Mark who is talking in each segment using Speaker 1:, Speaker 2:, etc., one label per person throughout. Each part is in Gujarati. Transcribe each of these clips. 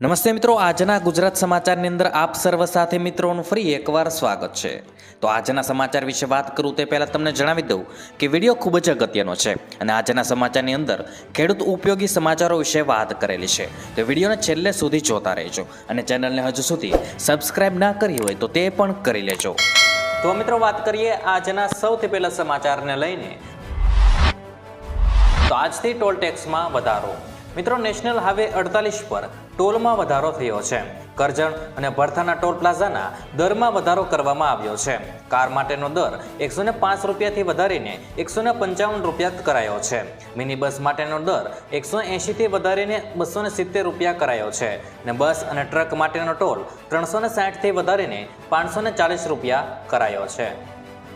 Speaker 1: નમસ્તે મિત્રો, આજના ગુજરાત સમાચારની અંદર આપ સર્વ સાથે મિત્રોનું ફરી એકવાર સ્વાગત છે. તો આજના સમાચાર વિશે વાત કરું તે પહેલાં તમને જણાવી દઉં કે વિડીયો ખૂબ જ અગત્યનો છે અને આજના સમાચારની અંદર ખેડૂત ઉપયોગી સમાચારો વિશે વાત કરેલી છે. તો વિડીયોને છેલ્લે સુધી જોતા રહેજો અને ચેનલને હજુ સુધી સબસ્ક્રાઇબ ના કરી હોય તો તે પણ કરી લેજો. તો મિત્રો વાત કરીએ આજના સૌથી પહેલા સમાચારને લઈને. તો આજથી ટોલ ટેક્સમાં વધારો. મિત્રો, નેશનલ હાઈવે 48 પર ટોલમાં વધારો થયો છે. કરજણ અને ભરથાના ટોલ પ્લાઝાના દરમાં વધારો કરવામાં આવ્યો છે. કાર માટેનો દર 105 રૂપિયાથી વધારીને 155 રૂપિયા કરાયો છે. મિની બસ માટેનો દર 180થી વધારીને 270 રૂપિયા કરાયો છે અને બસ અને ટ્રક માટેનો ટોલ 360થી વધારીને 540 રૂપિયા કરાયો છે.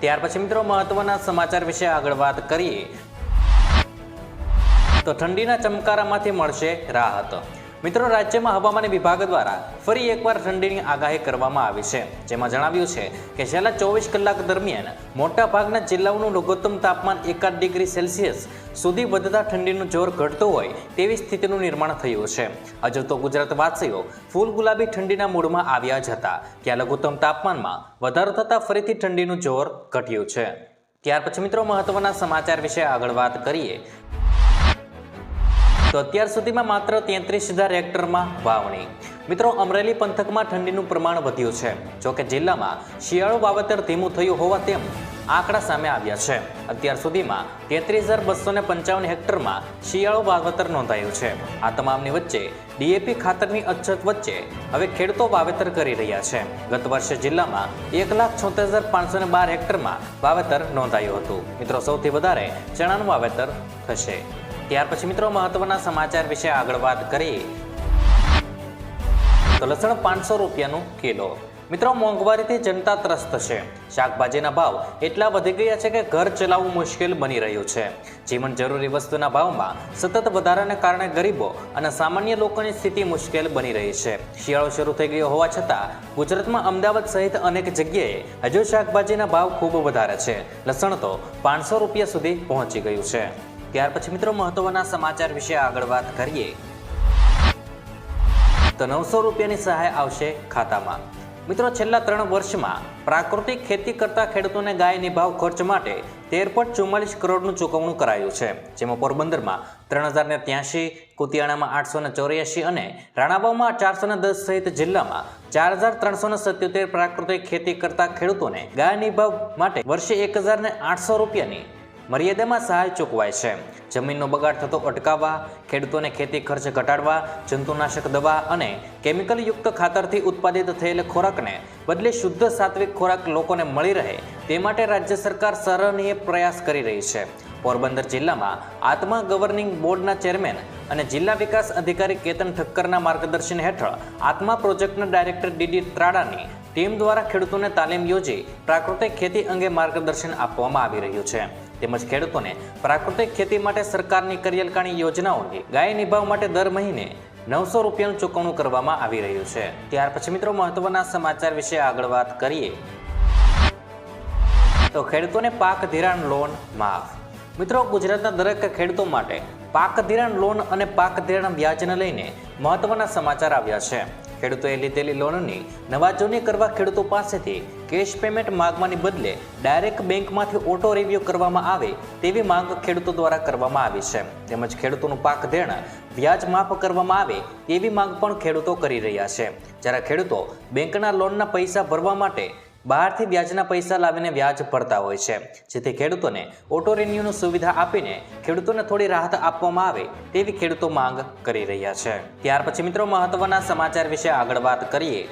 Speaker 1: ત્યાર પછી મિત્રો મહત્વના સમાચાર વિશે આગળ વાત કરીએ તો ઠંડીના ચમકારામાંથી મળશે રાહત. મિત્રો, રાજ્યમાં હવામાન વિભાગ દ્વારા ફરી એકવાર ઠંડીની આગાહી કરવામાં આવી છે, જેમાં જણાવ્યું છે કે છેલ્લા 24 કલાક દરમિયાન મોટાભાગના જિલ્લાઓનું લઘુત્તમ તાપમાન 1 ડિગ્રી સેલ્સિયસ સુધી વધતા ઠંડીનું જોર ઘટતું હોય તેવી સ્થિતિનું નિર્માણ થયું છે. હજુ તો ગુજરાતવાસીઓ ફૂલ ગુલાબી ઠંડીના મૂડમાં આવ્યા જ હતા, ત્યાં લઘુત્તમ તાપમાનમાં વધારો થતાં ફરીથી ઠંડીનું જોર ઘટ્યું છે. ત્યાર પછી મિત્રો મહત્વના સમાચાર વિશે આગળ વાત કરીએ તો અત્યાર સુધીમાં માત્ર 33,000 હેક્ટરમાં વાવણી. મિત્રો, અમરેલી પંથકમાં ઠંડીનું પ્રમાણ વધ્યું છે. જોકે જિલ્લામાં શિયાળુ વાવેતર ધીમું થયું હોવા તેમ આંકડા સામે આવ્યા છે. અત્યાર સુધીમાં 33,255 હેક્ટરમાં શિયાળુ વાવેતર નોંધાયું છે. આ તમામની વચ્ચે ડીએપી ખાતરની અછત વચ્ચે હવે ખેડૂતો વાવેતર કરી રહ્યા છે. ગત વર્ષે જિલ્લામાં 1,76,512 હેક્ટરમાં વાવેતર નોંધાયું હતું. મિત્રો, સૌથી વધારે ચણાનું વાવેતર થશે. ત્યાર પછી મિત્રો મહત્વના સમાચાર વિશે આગળ વાત કરીએ તો લસણ 500 રૂપિયાનું કિલો. મિત્રો, મોંઘવારીથી જનતા ત્રસ્ત છે. શાકભાજીના ભાવ એટલા વધી ગયા છે કે ઘર ચલાવવું મુશ્કેલ બની રહ્યું છે. જીવન જરૂરી વસ્તુના ભાવમાં સતત વધારાને કારણે ગરીબો અને સામાન્ય લોકોની સ્થિતિ મુશ્કેલ બની રહી છે. શિયાળો શરૂ થઈ ગયો હોવા છતાં ગુજરાતમાં અમદાવાદ સહિત અનેક જગ્યાએ હજુ શાકભાજીના ભાવ ખૂબ વધારે છે. લસણ તો 500 રૂપિયા સુધી પહોંચી ગયું છે. ત્યાર પછી મિત્રો મહત્વના સમાચાર વિશે આગળ વાત કરીએ તો 900 રૂપિયાની સહાય આવશે ખાતામાં. મિત્રો, છેલ્લા 3 વર્ષમાં પ્રાકૃતિક ખેતી કરતા ખેડૂતોને ગાય નિભાવ ખર્ચ માટે 13.44 કરોડનું ચૂકવણું કરાયું છે, જેમાં પોરબંદરમાં 3,083, કુતિયાણામાં 884 અને રાણાવાવમાં 410 સહિત જિલ્લામાં 4,377 પ્રાકૃતિક ખેતી કરતા ખેડૂતોને ગાય નિભાવ માટે વર્ષે 1,800 રૂપિયાની મર્યાદામાં સહાય ચૂકવાય છે. જમીનનો બગાડ થતો અટકાવવા, ખેડૂતોને ખેતી ખર્ચ ઘટાડવા, જંતુનાશક દવા અને કેમિકલયુક્ત ખાતરથી ઉત્પાદિત થયેલ ખોરાકને બદલે શુદ્ધ સાત્વિક ખોરાક લોકોને મળી રહે તે માટે રાજ્ય સરકાર સરાહનીય પ્રયાસ કરી રહી છે. પોરબંદર જિલ્લામાં આત્મા ગવર્નિંગ બોર્ડના ચેરમેન અને જિલ્લા વિકાસ અધિકારી કેતન ઠક્કરના માર્ગદર્શન હેઠળ આત્મા પ્રોજેક્ટના ડાયરેક્ટર ડીડી ત્રાડાની ટીમ દ્વારા ખેડૂતોને તાલીમ યોજી પ્રાકૃતિક ખેતી અંગે માર્ગદર્શન આપવામાં આવી રહ્યું છે. તેમજ ખેડૂતોને પ્રાકૃતિક ખેતી માટે સરકારની કરિયલકાણી યોજનાઓની ગાય નિભાવ માટે દર મહિને 900 રૂપિયાનું ચૂકવણું કરવામાં આવી રહ્યું છે. ત્યાર પછી મિત્રો મહત્વના સમાચાર વિશે આગળ વાત કરીએ તો ખેડૂતોને પાક ધિરાણ લોન માફ. મિત્રો, ગુજરાતના દરેક ખેડૂતો માટે પાક ધિરાણ લોન અને પાક ધિરાણ વ્યાજને લઈને મહત્વના સમાચાર આવ્યા છે. ખેડૂતોએ લીધેલી લોનની નવાજૂની કરવા ખેડૂતો પાસેથી કેશ પેમેન્ટ માંગવાની બદલે ડાયરેક્ટ બેંકમાંથી ઓટો રિવ્યુ કરવામાં આવે તેવી માંગ ખેડૂતો દ્વારા કરવામાં આવી છે. તેમજ ખેડૂતોનું પાક ધિરાણ વ્યાજ માફ કરવામાં આવે તેવી માંગ પણ ખેડૂતો કરી રહ્યા છે. જ્યારે ખેડૂતો બેંકના લોનના પૈસા ભરવા માટે બહારથી વ્યાજના પૈસા લાવીને વ્યાજ ભરતા હોય છે, જેથી ખેડૂતોને ઓટો રિન્યુની સુવિધા આપીને ખેડૂતોને થોડી રાહત આપવામાં આવે તેવી ખેડૂતો માંગ કરી રહ્યા છે. ત્યાર પછી મિત્રો મહત્વના સમાચાર વિશે આગળ વાત કરીએ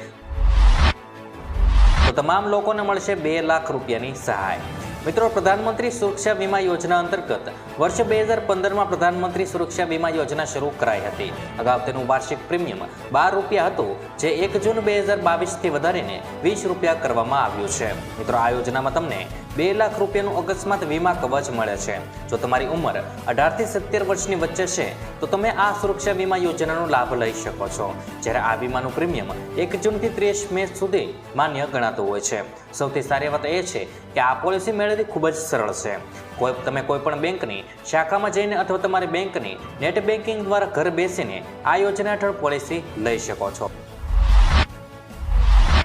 Speaker 1: તો તમામ લોકોને મળશે 2 લાખ રૂપિયાની સહાય. મિત્રો, પ્રધાનમંત્રી સુરક્ષા વીમા યોજના અંતર્ગત વર્ષ 2015માં પ્રધાનમંત્રી સુરક્ષા વીમા યોજના શરૂ કરાઈ હતી. અગાઉ તેનું વાર્ષિક પ્રીમિયમ 12 રૂપિયા હતું, જે 1 જૂન 2022થી વધારીને 20 રૂપિયા કરવામાં આવ્યું છે. મિત્રો, આ યોજનામાં તમને 2 લાખ રૂપિયાનું અકસ્માત વીમા કવચ મળે છે. જો તમારી ઉંમર 18થી 17 વર્ષની વચ્ચે છે તો તમે આ સુરક્ષા વીમા યોજનાનો લાભ લઈ શકો છો. જ્યારે આ વીમાનું પ્રીમિયમ 1 જૂનથી 30 મે સુધી માન્ય ગણાતું હોય છે. સૌથી સારી વાત એ છે કે આ પોલિસી મેળવવી ખૂબ જ સરળ છે. તમે કોઈ પણ બેંકની શાખામાં જઈને અથવા તમારી બેંકની નેટ બેન્કિંગ દ્વારા ઘર બેસીને આ યોજના હેઠળ પોલિસી લઈ શકો છો.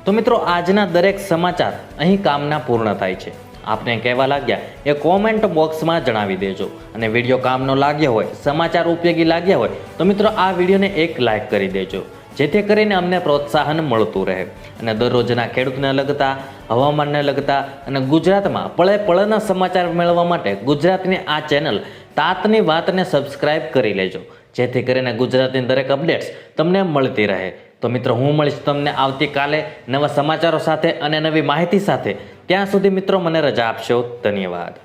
Speaker 1: તો મિત્રો, આજના દરેક સમાચાર અહીં કામના પૂર્ણ થાય છે. આપને કહેવા લાગ્યા એ કોમેન્ટ બોક્સમાં જણાવી દેજો. અને વિડીયો કામનો લાગ્યો હોય, સમાચાર ઉપયોગી લાગ્યા હોય તો મિત્રો આ વિડીયોને એક લાઈક કરી દેજો, જેથી કરીને અમને પ્રોત્સાહન મળતું રહે અને દરરોજના ખેડૂતને લગતા, હવામાનને લગતા અને ગુજરાતમાં પળે પળના સમાચાર મેળવવા માટે ગુજરાતની આ ચેનલ તાતની વાતને સબસ્ક્રાઇબ કરી લેજો, જેથી કરીને ગુજરાતની દરેક અપડેટ્સ તમને મળતી રહે. તો મિત્રો, હું મળીશ તમને આવતીકાલે નવા સમાચારો સાથે અને નવી માહિતી સાથે. ત્યાં સુધી મિત્રો મને રજા આપશો. ધન્યવાદ.